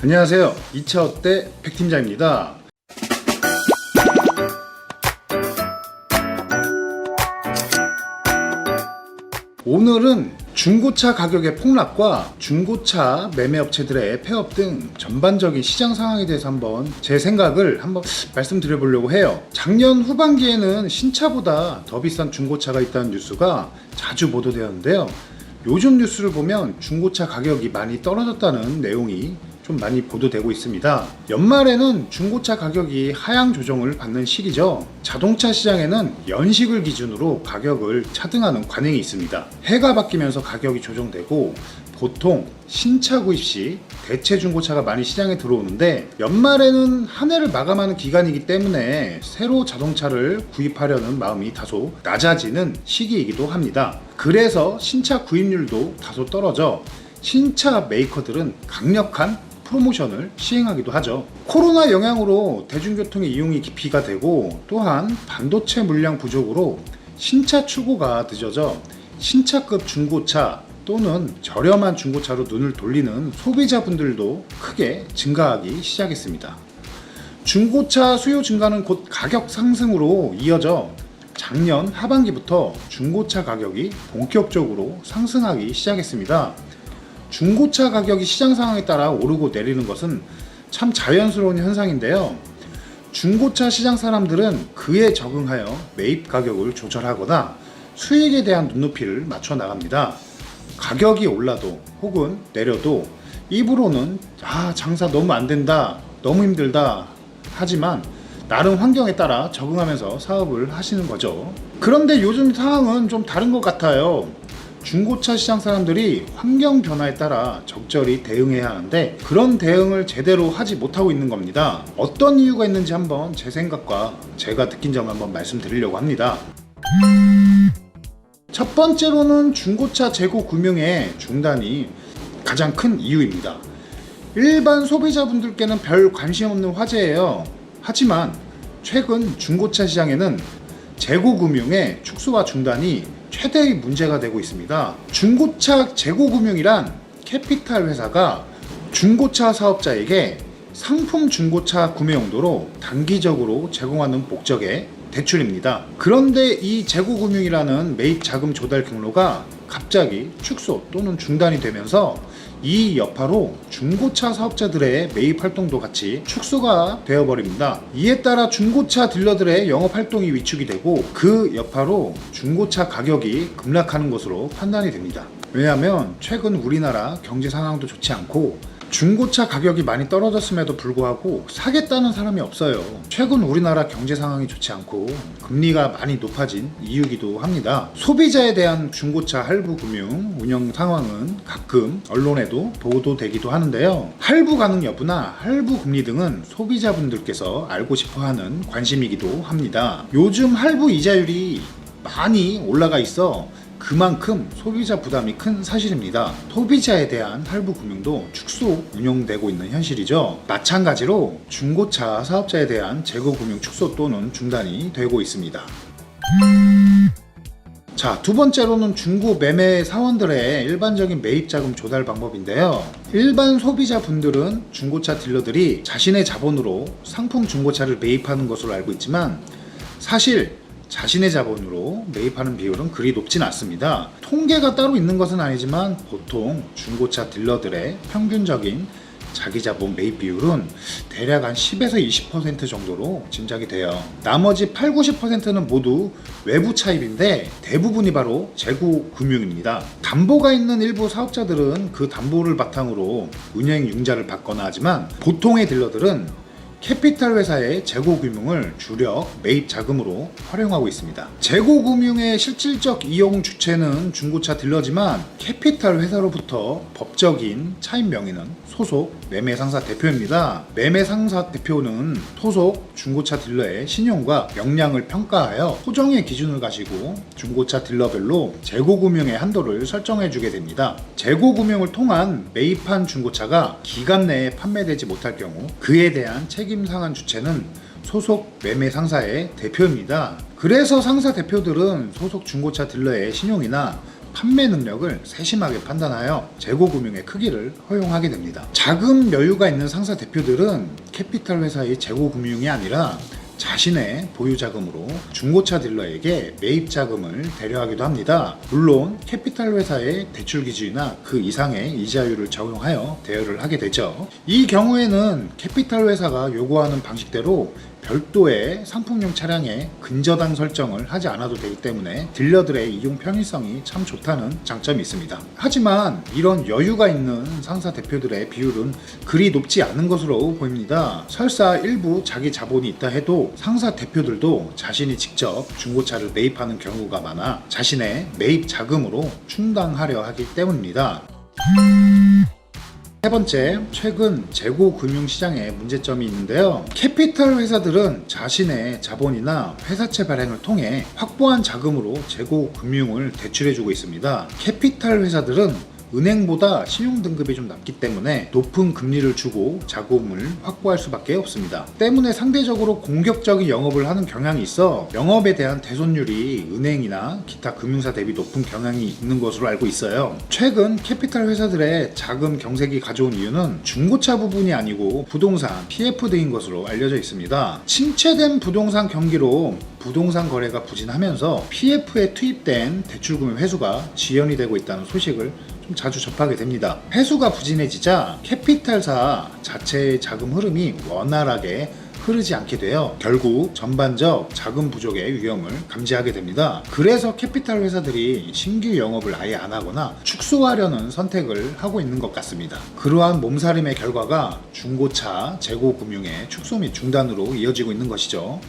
안녕하세요. 2차 어때 백팀장입니다. 오늘은 중고차 가격의 폭락과 중고차 매매업체들의 폐업 등 전반적인 시장 상황에 대해서 한번 제 생각을 한번 말씀드려보려고 해요. 작년 후반기에는 신차보다 더 비싼 중고차가 있다는 뉴스가 자주 보도되었는데요. 요즘 뉴스를 보면 중고차 가격이 많이 떨어졌다는 내용이 좀 많이 보도되고 있습니다. 연말에는 중고차 가격이 하향 조정을 받는 시기죠. 자동차 시장에는 연식을 기준으로 가격을 차등하는 관행이 있습니다. 해가 바뀌면서 가격이 조정되고 보통 신차 구입 시 대체 중고차가 많이 시장에 들어오는데 연말에는 한 해를 마감하는 기간이기 때문에 새로 자동차를 구입하려는 마음이 다소 낮아지는 시기이기도 합니다. 그래서 신차 구입률도 다소 떨어져 신차 메이커들은 강력한 프로모션을 시행하기도 하죠. 코로나 영향으로 대중교통의 이용이 기피가 되고 또한 반도체 물량 부족으로 신차 출고가 늦어져 신차급 중고차 또는 저렴한 중고차로 눈을 돌리는 소비자분들도 크게 증가하기 시작했습니다. 중고차 수요 증가는 곧 가격 상승으로 이어져 작년 하반기부터 중고차 가격이 본격적으로 상승하기 시작했습니다. 중고차 가격이 시장 상황에 따라 오르고 내리는 것은 참 자연스러운 현상인데요. 중고차 시장 사람들은 그에 적응하여 매입 가격을 조절하거나 수익에 대한 눈높이를 맞춰 나갑니다. 가격이 올라도 혹은 내려도 입으로는 장사 너무 안 된다, 너무 힘들다 하지만 나름 환경에 따라 적응하면서 사업을 하시는 거죠. 그런데 요즘 상황은 좀 다른 것 같아요. 중고차 시장 사람들이 환경 변화에 따라 적절히 대응해야 하는데 그런 대응을 제대로 하지 못하고 있는 겁니다. 어떤 이유가 있는지 한번 제 생각과 제가 느낀 점 한번 말씀드리려고 합니다. 첫 번째로는 중고차 재고 금융의 중단이 가장 큰 이유입니다. 일반 소비자분들께는 별 관심 없는 화제예요. 하지만 최근 중고차 시장에는 재고 금융의 축소와 중단이 최대의 문제가 되고 있습니다. 중고차 재고 금융이란 캐피탈 회사가 중고차 사업자에게 상품 중고차 구매 용도로 단기적으로 제공하는 목적의 대출입니다. 그런데 이 재고 금융이라는 매입 자금 조달 경로가 갑자기 축소 또는 중단이 되면서 이 여파로 중고차 사업자들의 매입 활동도 같이 축소가 되어버립니다. 이에 따라 중고차 딜러들의 영업 활동이 위축이 되고 그 여파로 중고차 가격이 급락하는 것으로 판단이 됩니다. 왜냐하면 최근 우리나라 경제 상황도 좋지 않고 중고차 가격이 많이 떨어졌음에도 불구하고 사겠다는 사람이 없어요. 최근 우리나라 경제 상황이 좋지 않고 금리가 많이 높아진 이유이기도 합니다. 소비자에 대한 중고차 할부 금융 운영 상황은 가끔 언론에도 보도되기도 하는데요. 할부 가능 여부나 할부 금리 등은 소비자분들께서 알고 싶어하는 관심이기도 합니다. 요즘 할부 이자율이 많이 올라가 있어 그만큼 소비자 부담이 큰 사실입니다. 소비자에 대한 할부 금융도 축소 운영되고 있는 현실이죠. 마찬가지로 중고차 사업자에 대한 재고 금융 축소 또는 중단이 되고 있습니다. 자, 두 번째로는 중고 매매 사원들의 일반적인 매입 자금 조달 방법인데요. 일반 소비자분들은 중고차 딜러들이 자신의 자본으로 상품 중고차를 매입하는 것으로 알고 있지만 사실 자신의 자본으로 매입하는 비율은 그리 높진 않습니다. 통계가 따로 있는 것은 아니지만 보통 중고차 딜러들의 평균적인 자기 자본 매입 비율은 대략 한 10에서 20% 정도로 짐작이 돼요. 나머지 8-90%는 모두 외부 차입인데 대부분이 바로 재고 금융입니다. 담보가 있는 일부 사업자들은 그 담보를 바탕으로 운행 융자를 받거나 하지만 보통의 딜러들은 캐피탈 회사의 재고금융을 주력 매입 자금으로 활용하고 있습니다. 재고금융의 실질적 이용 주체는 중고차 딜러지만 캐피탈 회사로부터 법적인 차입 명의는 소속 매매상사 대표입니다. 매매상사 대표는 소속 중고차 딜러의 신용과 역량을 평가하여 소정의 기준을 가지고 중고차 딜러별로 재고금융의 한도를 설정해주게 됩니다. 재고금융을 통한 매입한 중고차가 기간 내에 판매되지 못할 경우 그에 대한 책임 상한 주체는 소속 매매 상사의 대표입니다. 그래서 상사 대표들은 소속 중고차 딜러의 신용이나 판매 능력을 세심하게 판단하여 재고금융의 크기를 허용하게 됩니다. 자금 여유가 있는 상사 대표들은 캐피탈 회사의 재고금융이 아니라 자신의 보유 자금으로 중고차 딜러에게 매입 자금을 대려하기도 합니다. 물론 캐피탈 회사의 대출 기준이나 그 이상의 이자율을 적용하여 대여를 하게 되죠. 이 경우에는 캐피탈 회사가 요구하는 방식대로 별도의 상품용 차량에 근저당 설정을 하지 않아도 되기 때문에 딜러들의 이용 편의성이 참 좋다는 장점이 있습니다. 하지만 이런 여유가 있는 상사 대표들의 비율은 그리 높지 않은 것으로 보입니다. 설사 일부 자기 자본이 있다 해도 상사 대표들도 자신이 직접 중고차를 매입하는 경우가 많아 자신의 매입 자금으로 충당하려 하기 때문입니다. 세 번째, 최근 재고 금융 시장에 문제점이 있는데요. 캐피탈 회사들은 자신의 자본이나 회사채 발행을 통해 확보한 자금으로 재고 금융을 대출해주고 있습니다. 캐피탈 회사들은 은행보다 신용 등급이 좀 낮기 때문에 높은 금리를 주고 자금을 확보할 수밖에 없습니다. 때문에 상대적으로 공격적인 영업을 하는 경향이 있어 영업에 대한 대손율이 은행이나 기타 금융사 대비 높은 경향이 있는 것으로 알고 있어요. 최근 캐피탈 회사들의 자금 경색이 가져온 이유는 중고차 부분이 아니고 부동산, PF 등인 것으로 알려져 있습니다. 침체된 부동산 경기로 부동산 거래가 부진하면서 PF에 투입된 대출금의 회수가 지연이 되고 있다는 소식을 좀 자주 접하게 됩니다. 회수가 부진해지자 캐피탈사 자체의 자금 흐름이 원활하게 흐르지 않게 되어 결국 전반적 자금 부족의 위험을 감지하게 됩니다. 그래서 캐피탈 회사들이 신규 영업을 아예 안 하거나 축소하려는 선택을 하고 있는 것 같습니다. 그러한 몸살림의 결과가 중고차 재고 금융의 축소 및 중단으로 이어지고 있는 것이죠.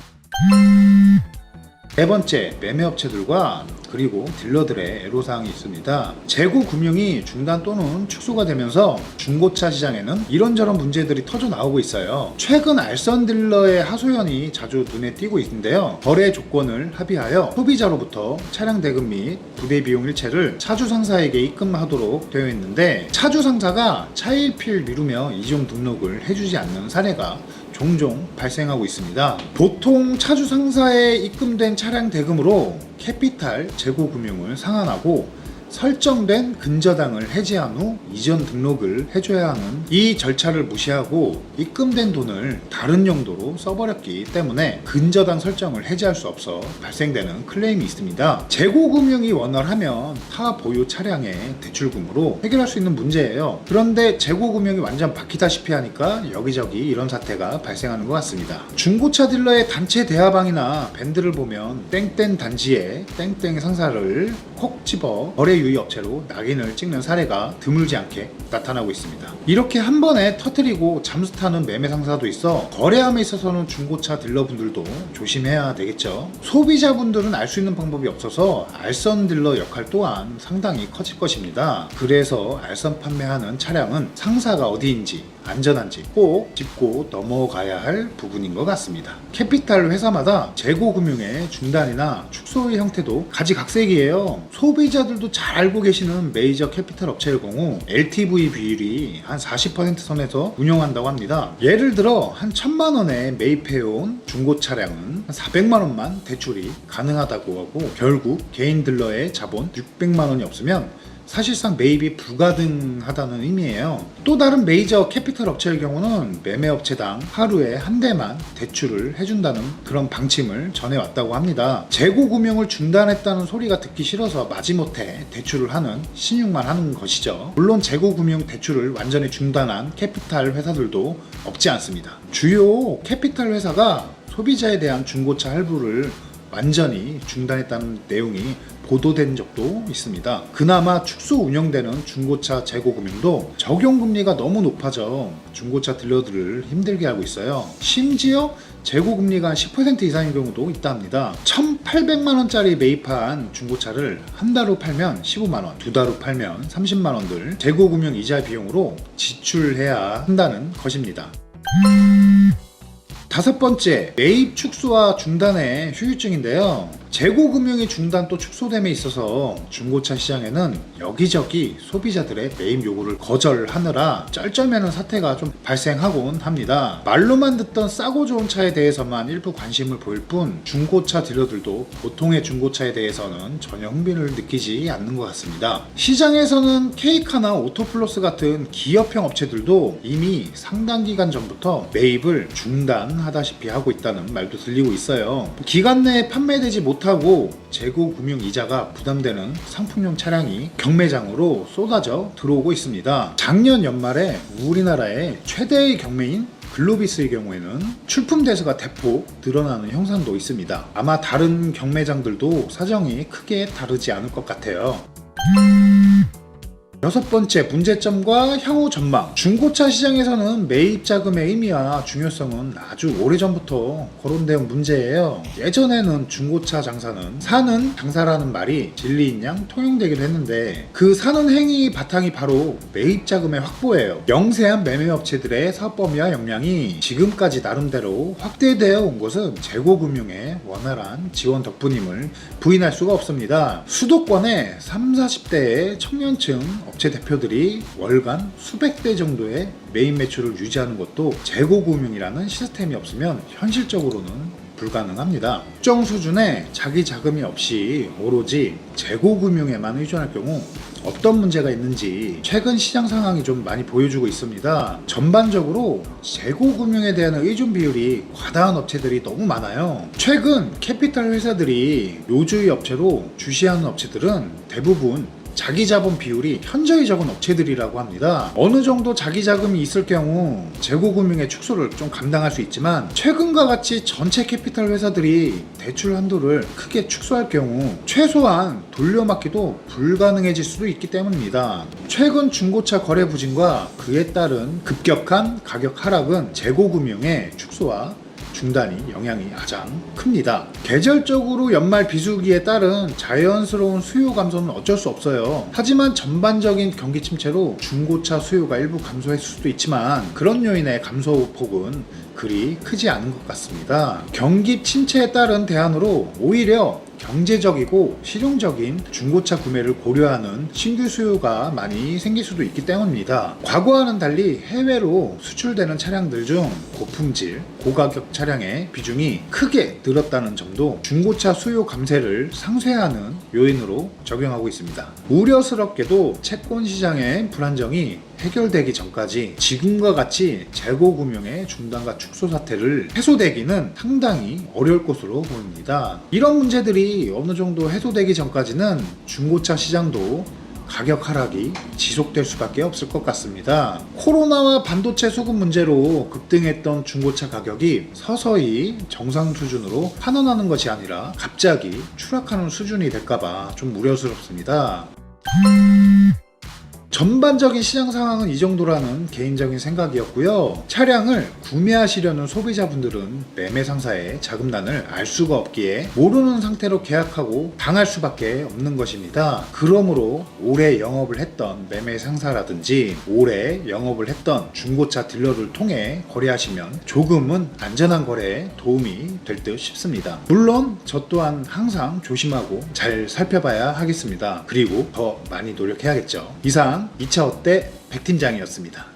네 번째, 매매업체들과 그리고 딜러들의 애로사항이 있습니다. 재고 금융이 중단 또는 축소가 되면서 중고차 시장에는 이런저런 문제들이 터져 나오고 있어요. 최근 알선 딜러의 하소연이 자주 눈에 띄고 있는데요. 거래 조건을 합의하여 소비자로부터 차량 대금 및 부대 비용 일체를 차주 상사에게 입금하도록 되어 있는데 차주 상사가 차일피일 미루며 이중 등록을 해주지 않는 사례가 종종 발생하고 있습니다. 보통 차주 상사에 입금된 차량 대금으로 캐피탈 재고 금융을 상환하고 설정된 근저당을 해지한 후 이전 등록을 해줘야 하는 이 절차를 무시하고 입금된 돈을 다른 용도로 써버렸기 때문에 근저당 설정을 해지할 수 없어 발생되는 클레임이 있습니다. 재고금융이 원활하면 타 보유 차량의 대출금으로 해결할 수 있는 문제예요. 그런데 재고금융이 완전 바뀌다시피 하니까 여기저기 이런 사태가 발생하는 것 같습니다. 중고차 딜러의 단체 대화방이나 밴드를 보면 땡땡 단지에 땡땡 상사를 콕 집어 거래 유의 업체로 낙인을 찍는 사례가 드물지 않게 나타나고 있습니다. 이렇게 한 번에 터뜨리고 잠수 타는 매매 상사도 있어 거래함에 있어서는 중고차 딜러분들도 조심해야 되겠죠. 소비자분들은 알 수 있는 방법이 없어서 알선 딜러 역할 또한 상당히 커질 것입니다. 그래서 알선 판매하는 차량은 상사가 어디인지 안전한지 꼭 짚고 넘어가야 할 부분인 것 같습니다. 캐피탈 회사마다 재고 금융의 중단이나 축소의 형태도 가지각색이에요. 소비자들도 잘 알고 계시는 메이저 캐피탈 업체의 경우 LTV 비율이 한 40% 선에서 운영한다고 합니다. 예를 들어 한 1,000만 원에 매입해온 중고 차량은 한 400만 원만 대출이 가능하다고 하고 결국 개인 딜러의 자본 600만 원이 없으면 사실상 매입이 불가능하다는 의미예요. 또 다른 메이저 캐피탈 업체의 경우는 매매업체당 하루에 한 대만 대출을 해준다는 그런 방침을 전해왔다고 합니다. 재고금융을 중단했다는 소리가 듣기 싫어서 마지못해 대출을 하는 신용만 하는 것이죠. 물론 재고금융 대출을 완전히 중단한 캐피탈 회사들도 없지 않습니다. 주요 캐피탈 회사가 소비자에 대한 중고차 할부를 완전히 중단했다는 내용이 보도된 적도 있습니다. 그나마 축소 운영되는 중고차 재고금융도 적용금리가 너무 높아져 중고차 딜러들을 힘들게 하고 있어요. 심지어 재고금리가 10% 이상인 경우도 있다 합니다. 1,800만 원짜리 매입한 중고차를 한 달 후 팔면 15만 원, 두 달 후 팔면 30만 원들 재고금융 이자 비용으로 지출해야 한다는 것입니다. 다섯 번째, 매입 축소와 중단의 후유증인데요. 재고 금융이 중단 또 축소됨에 있어서 중고차 시장에는 여기저기 소비자들의 매입 요구를 거절하느라 쩔쩔매는 사태가 좀 발생하곤 합니다. 말로만 듣던 싸고 좋은 차에 대해서만 일부 관심을 보일 뿐 중고차 딜러들도 보통의 중고차에 대해서는 전혀 흥미를 느끼지 않는 것 같습니다. 시장에서는 케이카나 오토플러스 같은 기업형 업체들도 이미 상당 기간 전부터 매입을 중단하다시피 하고 있다는 말도 들리고 있어요. 기간 내에 판매되지 못하고 재고 금융 이자가 부담되는 상품용 차량이 경매장으로 쏟아져 들어오고 있습니다. 작년 연말에 우리나라의 최대의 경매인 글로비스의 경우에는 출품 대수가 대폭 늘어나는 현상도 있습니다. 아마 다른 경매장들도 사정이 크게 다르지 않을 것 같아요. 여섯 번째, 문제점과 향후 전망. 중고차 시장에서는 매입 자금의 의미와 중요성은 아주 오래전부터 거론된 문제예요. 예전에는 중고차 장사는 사는 장사라는 말이 진리인 양 통용되기도 했는데 그 사는 행위 바탕이 바로 매입 자금의 확보예요. 영세한 매매업체들의 사업 범위와 역량이 지금까지 나름대로 확대되어 온 것은 재고금융의 원활한 지원 덕분임을 부인할 수가 없습니다. 수도권의 30, 40대의 청년층 업체 대표들이 월간 수백 대 정도의 매입 매출을 유지하는 것도 재고금융이라는 시스템이 없으면 현실적으로는 불가능합니다. 특정 수준의 자기 자금이 없이 오로지 재고금융에만 의존할 경우 어떤 문제가 있는지 최근 시장 상황이 좀 많이 보여주고 있습니다. 전반적으로 재고금융에 대한 의존 비율이 과다한 업체들이 너무 많아요. 최근 캐피탈 회사들이 요주의 업체로 주시하는 업체들은 대부분 자기 자본 비율이 현저히 적은 업체들이라고 합니다. 어느 정도 자기 자금이 있을 경우 재고금융의 축소를 좀 감당할 수 있지만 최근과 같이 전체 캐피탈 회사들이 대출 한도를 크게 축소할 경우 최소한 돌려막기도 불가능해질 수도 있기 때문입니다. 최근 중고차 거래 부진과 그에 따른 급격한 가격 하락은 재고금융의 축소와 중단이 영향이 가장 큽니다. 계절적으로 연말 비수기에 따른 자연스러운 수요 감소는 어쩔 수 없어요. 하지만 전반적인 경기 침체로 중고차 수요가 일부 감소했을 수도 있지만 그런 요인의 감소폭은 그리 크지 않은 것 같습니다. 경기 침체에 따른 대안으로 오히려 경제적이고 실용적인 중고차 구매를 고려하는 신규 수요가 많이 생길 수도 있기 때문입니다. 과거와는 달리 해외로 수출되는 차량들 중 고품질, 고가격 차량의 비중이 크게 늘었다는 점도 중고차 수요 감쇄를 상쇄하는 요인으로 적용하고 있습니다. 우려스럽게도 채권 시장의 불안정이 해결되기 전까지 지금과 같이 재고금융의 중단과 축소 사태를 해소되기는 상당히 어려울 것으로 보입니다. 이런 문제들이 어느 정도 해소되기 전까지는 중고차 시장도 가격 하락이 지속될 수밖에 없을 것 같습니다. 코로나와 반도체 수급 문제로 급등했던 중고차 가격이 서서히 정상 수준으로 환원하는 것이 아니라 갑자기 추락하는 수준이 될까봐 좀 우려스럽습니다. 전반적인 시장 상황은 이 정도라는 개인적인 생각이었고요. 차량을 구매하시려는 소비자분들은 매매 상사의 자금난을 알 수가 없기에 모르는 상태로 계약하고 당할 수밖에 없는 것입니다. 그러므로 오래 영업을 했던 매매 상사라든지 오래 영업을 했던 중고차 딜러를 통해 거래하시면 조금은 안전한 거래에 도움이 될 듯 싶습니다. 물론 저 또한 항상 조심하고 잘 살펴봐야 하겠습니다. 그리고 더 많이 노력해야겠죠. 이상 2차 어때 백팀장이었습니다.